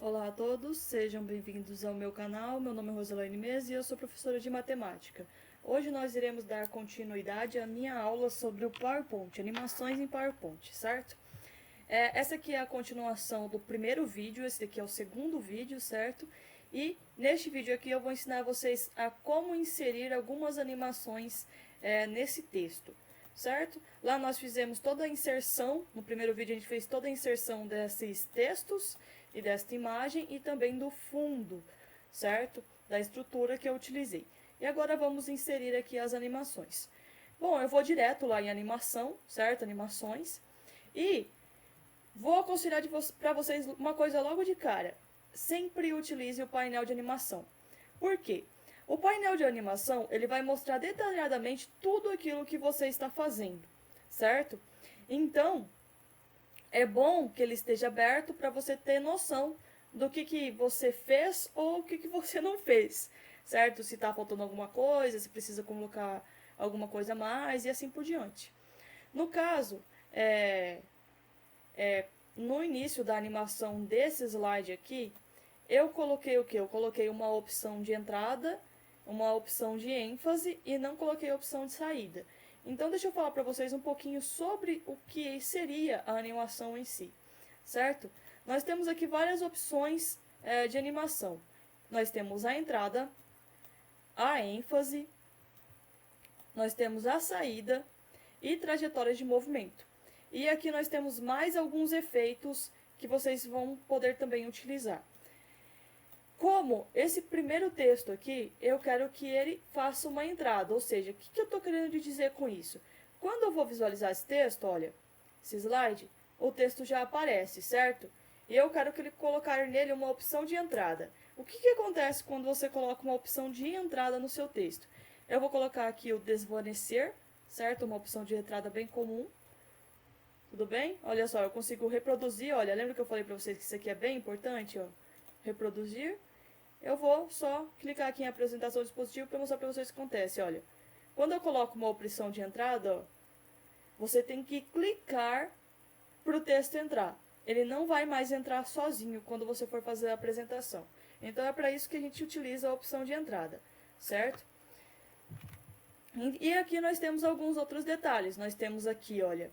Olá a todos, sejam bem-vindos ao meu canal. Meu nome é Roselaine Mesa e eu sou professora de matemática. Hoje nós iremos dar continuidade à minha aula sobre o PowerPoint, animações em PowerPoint, certo? Essa aqui é a continuação do primeiro vídeo, esse aqui é o segundo vídeo, certo? E neste vídeo aqui eu vou ensinar vocês a como inserir algumas animações nesse texto, certo? Lá nós fizemos toda a inserção, no primeiro vídeo a gente fez toda a inserção desses textos e desta imagem e também do fundo, certo? Da estrutura que eu utilizei. E agora vamos inserir aqui as animações. Bom, eu vou direto lá em animação, certo? Animações. E vou aconselhar para vocês uma coisa logo de cara. Sempre utilize o painel de animação. Por quê? O painel de animação, ele vai mostrar detalhadamente tudo aquilo que você está fazendo, certo? Então, é bom que ele esteja aberto para você ter noção do que você fez ou o que você não fez, certo? Se está faltando alguma coisa, se precisa colocar alguma coisa a mais e assim por diante. No caso, no início da animação desse slide aqui, eu coloquei o que? Eu coloquei uma opção de entrada, uma opção de ênfase e não coloquei a opção de saída. Então, deixa eu falar para vocês um pouquinho sobre o que seria a animação em si, certo? Nós temos aqui várias opções de animação. Nós temos a entrada, a ênfase, nós temos a saída e trajetórias de movimento. E aqui nós temos mais alguns efeitos que vocês vão poder também utilizar. Como esse primeiro texto aqui, eu quero que ele faça uma entrada, ou seja, o que eu estou querendo dizer com isso? Quando eu vou visualizar esse texto, olha, esse slide, o texto já aparece, certo? E eu quero que ele colocar nele uma opção de entrada. O que acontece quando você coloca uma opção de entrada no seu texto? Eu vou colocar aqui o desvanecer, certo? Uma opção de entrada bem comum. Tudo bem? Olha só, eu consigo reproduzir, olha, lembra que eu falei para vocês que isso aqui é bem importante, ó? Reproduzir. Eu vou só clicar aqui em apresentação do dispositivo para mostrar para vocês o que acontece, olha. Quando eu coloco uma opção de entrada, ó, você tem que clicar para o texto entrar. Ele não vai mais entrar sozinho quando você for fazer a apresentação. Então, é para isso que a gente utiliza a opção de entrada, certo? E aqui nós temos alguns outros detalhes. Nós temos aqui, olha,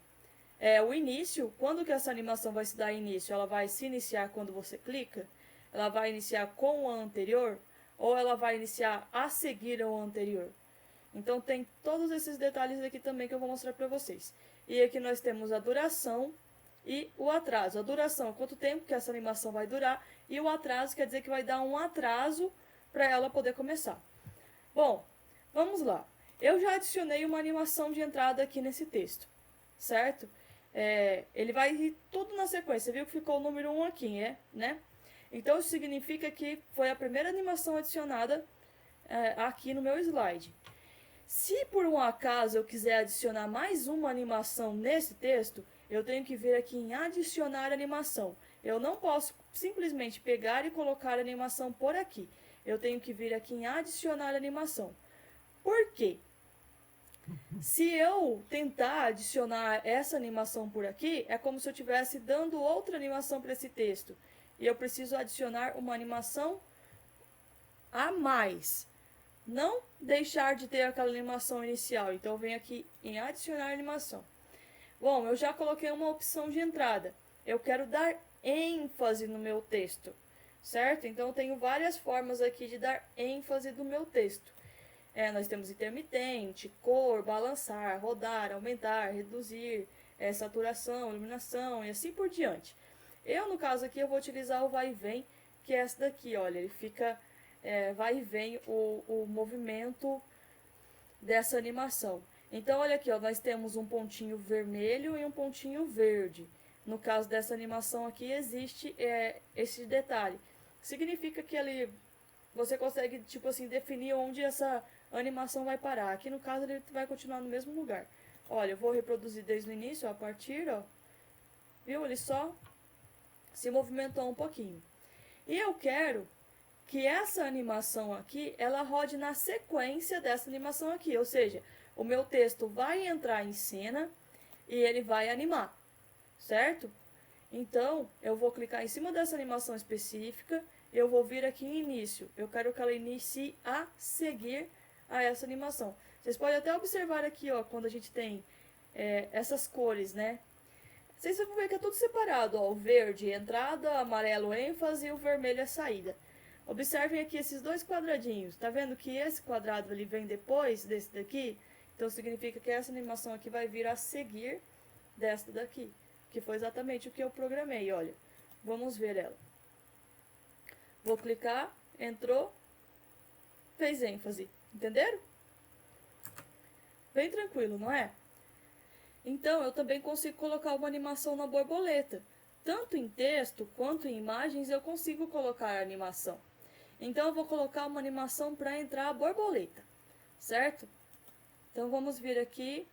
o início. Quando que essa animação vai se dar início? Ela vai se iniciar quando você clica? Ela vai iniciar com o anterior? Ou ela vai iniciar a seguir ao anterior? Então, tem todos esses detalhes aqui também que eu vou mostrar para vocês. E aqui nós temos a duração e o atraso. A duração, quanto tempo que essa animação vai durar, e o atraso quer dizer que vai dar um atraso para ela poder começar. Bom, vamos lá. Eu já adicionei uma animação de entrada aqui nesse texto, certo? Ele vai ir tudo na sequência. Viu que ficou o número 1 aqui, né? Então, isso significa que foi a primeira animação adicionada aqui no meu slide. Se por um acaso eu quiser adicionar mais uma animação nesse texto, eu tenho que vir aqui em adicionar animação. Eu não posso simplesmente pegar e colocar a animação por aqui. Eu tenho que vir aqui em adicionar animação. Por quê? Se eu tentar adicionar essa animação por aqui, é como se eu estivesse dando outra animação para esse texto. E eu preciso adicionar uma animação a mais. Não deixar de ter aquela animação inicial. Então, eu venho aqui em adicionar animação. Bom, eu já coloquei uma opção de entrada. Eu quero dar ênfase no meu texto, certo? Então, eu tenho várias formas aqui de dar ênfase no meu texto. Nós temos intermitente, cor, balançar, rodar, aumentar, reduzir, saturação, iluminação e assim por diante. Eu, no caso aqui, eu vou utilizar o vai e vem, que é essa daqui, olha, ele fica, vai e vem o movimento dessa animação. Então, olha aqui, ó, nós temos um pontinho vermelho e um pontinho verde. No caso dessa animação aqui, existe esse detalhe. Significa que você consegue, tipo assim, definir onde essa animação vai parar. Aqui, no caso, ele vai continuar no mesmo lugar. Olha, eu vou reproduzir desde o início, a partir, ó. Viu? Ele só se movimentou um pouquinho. E eu quero que essa animação aqui, ela rode na sequência dessa animação aqui. Ou seja, o meu texto vai entrar em cena e ele vai animar, certo? Então, eu vou clicar em cima dessa animação específica, eu vou vir aqui em início. Eu quero que ela inicie a seguir a essa animação. Vocês podem até observar aqui, ó, quando a gente tem essas cores, né? Vocês vão ver que é tudo separado, ó, o verde entrada, amarelo ênfase e o vermelho é saída. Observem aqui esses dois quadradinhos, tá vendo que esse quadrado ele vem depois desse daqui? Então significa que essa animação aqui vai vir a seguir desta daqui, que foi exatamente o que eu programei, olha. Vamos ver ela. Vou clicar, entrou, fez ênfase, entenderam? Bem tranquilo, não é? Então, eu também consigo colocar uma animação na borboleta. Tanto em texto quanto em imagens eu consigo colocar a animação. Então, eu vou colocar uma animação para entrar a borboleta, certo? Então, vamos vir aqui,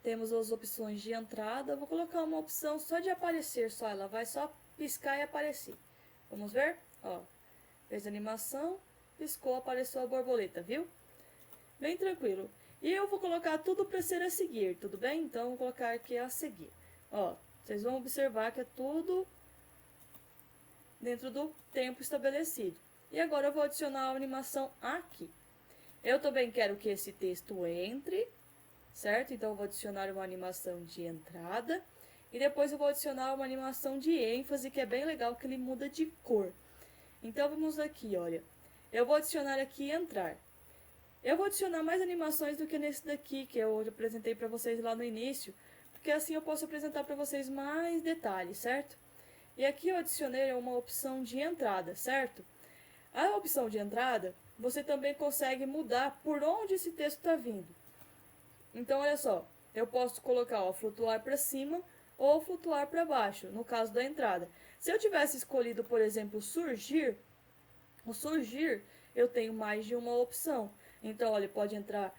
temos as opções de entrada. Eu vou colocar uma opção só de aparecer, só ela vai só piscar e aparecer. Vamos ver? Ó, fez a animação, piscou, apareceu a borboleta, viu? Bem tranquilo. E eu vou colocar tudo para ser a seguir, tudo bem? Então, eu vou colocar aqui a seguir. Ó, vocês vão observar que é tudo dentro do tempo estabelecido. E agora eu vou adicionar a animação aqui. Eu também quero que esse texto entre, certo? Então, eu vou adicionar uma animação de entrada. E depois eu vou adicionar uma animação de ênfase, que é bem legal, que ele muda de cor. Então, vamos aqui, olha. Eu vou adicionar aqui entrar. Eu vou adicionar mais animações do que nesse daqui, que eu apresentei para vocês lá no início, porque assim eu posso apresentar para vocês mais detalhes, certo? E aqui eu adicionei uma opção de entrada, certo? A opção de entrada, você também consegue mudar por onde esse texto está vindo. Então, olha só, eu posso colocar, ó, flutuar para cima ou flutuar para baixo, no caso da entrada. Se eu tivesse escolhido, por exemplo, surgir, o surgir, eu tenho mais de uma opção. Então, olha, pode entrar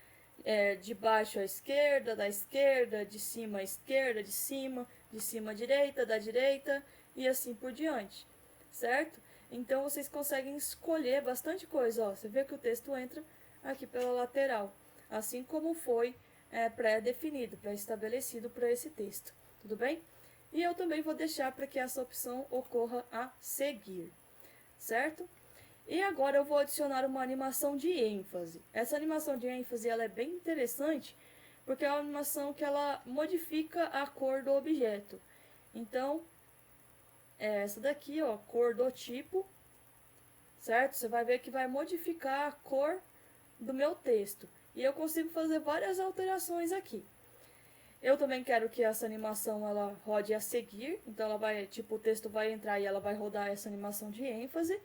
de baixo à esquerda, da esquerda, de cima à esquerda, de cima à direita, da direita e assim por diante, certo? Então, vocês conseguem escolher bastante coisa, ó. Você vê que o texto entra aqui pela lateral, assim como foi pré-definido, pré-estabelecido para esse texto, tudo bem? E eu também vou deixar para que essa opção ocorra a seguir, certo? E agora eu vou adicionar uma animação de ênfase. Essa animação de ênfase ela é bem interessante, porque é uma animação que ela modifica a cor do objeto. Então, é essa daqui, ó, cor do tipo, certo? Você vai ver que vai modificar a cor do meu texto. E eu consigo fazer várias alterações aqui. Eu também quero que essa animação ela rode a seguir, então ela vai, tipo, o texto vai entrar e ela vai rodar essa animação de ênfase,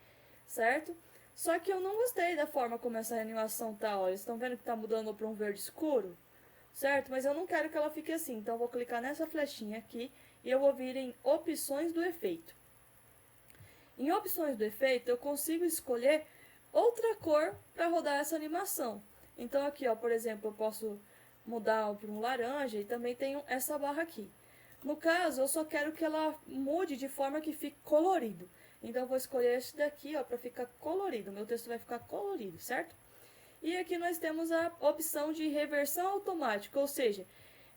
certo? Só que eu não gostei da forma como essa animação tá, ó. Eles estão vendo que tá mudando para um verde escuro, certo? Mas eu não quero que ela fique assim, então eu vou clicar nessa flechinha aqui e eu vou vir em opções do efeito. Em opções do efeito, eu consigo escolher outra cor para rodar essa animação. Então aqui, ó, por exemplo, eu posso mudar para um laranja e também tenho essa barra aqui. No caso, eu só quero que ela mude de forma que fique colorido. Então, eu vou escolher esse daqui, ó, para ficar colorido. Meu texto vai ficar colorido, certo? E aqui nós temos a opção de reversão automática, ou seja,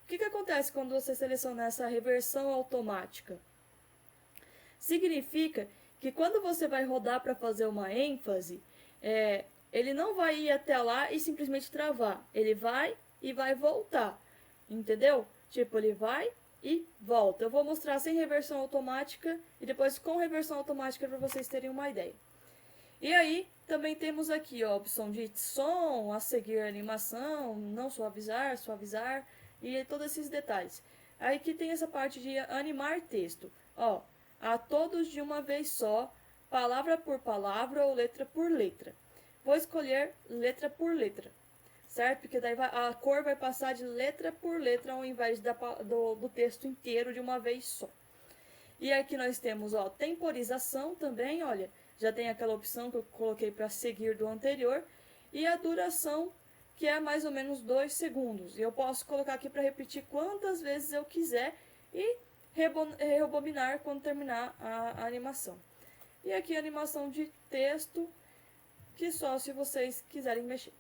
o que acontece quando você seleciona essa reversão automática? Significa que quando você vai rodar para fazer uma ênfase, ele não vai ir até lá e simplesmente travar. Ele vai e vai voltar, entendeu? Tipo, ele vai e volta. Eu vou mostrar sem reversão automática e depois com reversão automática para vocês terem uma ideia. E aí, também temos aqui ó, a opção de som, a seguir a animação, não suavizar, suavizar e todos esses detalhes. Aí que tem essa parte de animar texto. Ó, a todos de uma vez só, palavra por palavra ou letra por letra. Vou escolher letra por letra, certo? Porque daí a cor vai passar de letra por letra ao invés do texto inteiro de uma vez só. E aqui nós temos ó, temporização também, olha, já tem aquela opção que eu coloquei para seguir do anterior. E a duração, que é mais ou menos 2 segundos. E eu posso colocar aqui para repetir quantas vezes eu quiser e rebobinar quando terminar a animação. E aqui a animação de texto, que só se vocês quiserem mexer.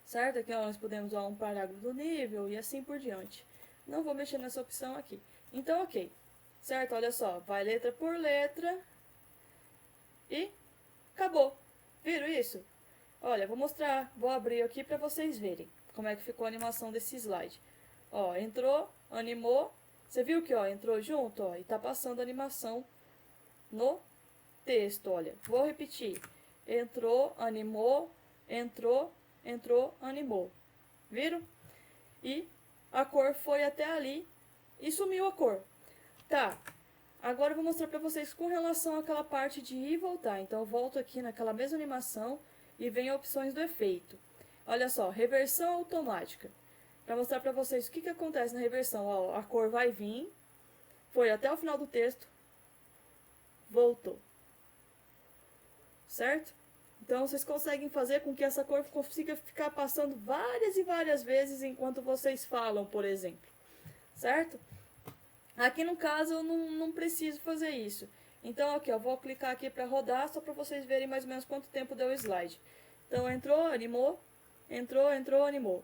Certo? Aqui ó, nós podemos usar um parágrafo do nível e assim por diante. Não vou mexer nessa opção aqui. Então, ok. certo? Olha só, vai letra por letra e acabou. Viram isso? Olha, vou mostrar, vou abrir aqui para vocês verem como é que ficou a animação desse slide. Ó, entrou, animou, você viu que ó, entrou junto, ó, e tá passando a animação no texto, olha. Vou repetir. Entrou, animou, entrou, entrou, animou. Viram? E a cor foi até ali e sumiu a cor. Tá, agora eu vou mostrar pra vocês com relação àquela parte de ir e voltar. Então eu volto aqui naquela mesma animação e vem opções do efeito. Olha só, reversão automática. Para mostrar para vocês o que acontece na reversão. Ó, a cor vai vir, foi até o final do texto, voltou. Certo? Então vocês conseguem fazer com que essa cor consiga ficar passando várias e várias vezes enquanto vocês falam, por exemplo. Certo? Aqui no caso eu não preciso fazer isso. Então aqui, ó, vou clicar aqui para rodar só para vocês verem mais ou menos quanto tempo deu o slide. Então entrou, animou, entrou, entrou, animou.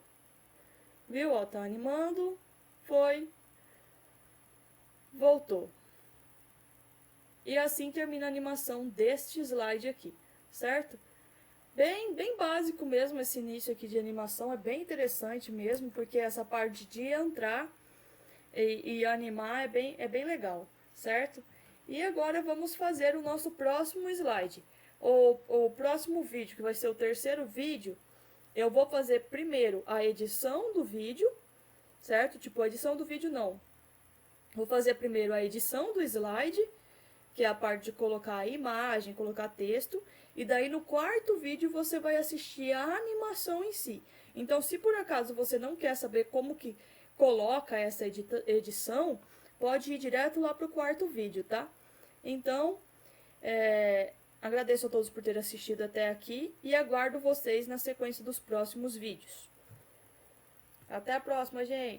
Viu? Ó, tá animando, foi, voltou. E assim termina a animação deste slide aqui, certo? Bem básico mesmo esse início aqui de animação, é bem interessante mesmo, porque essa parte de entrar e animar é bem legal, certo? E agora vamos fazer o nosso próximo slide. O próximo vídeo, que vai ser o terceiro vídeo, eu vou fazer primeiro a edição do vídeo, certo? Tipo, a edição do vídeo não. Vou fazer primeiro a edição do slide, que é a parte de colocar a imagem, colocar texto, e daí no quarto vídeo você vai assistir a animação em si. Então, se por acaso você não quer saber como que coloca essa edição, pode ir direto lá para o quarto vídeo, tá? Então, agradeço a todos por terem assistido até aqui e aguardo vocês na sequência dos próximos vídeos. Até a próxima, gente!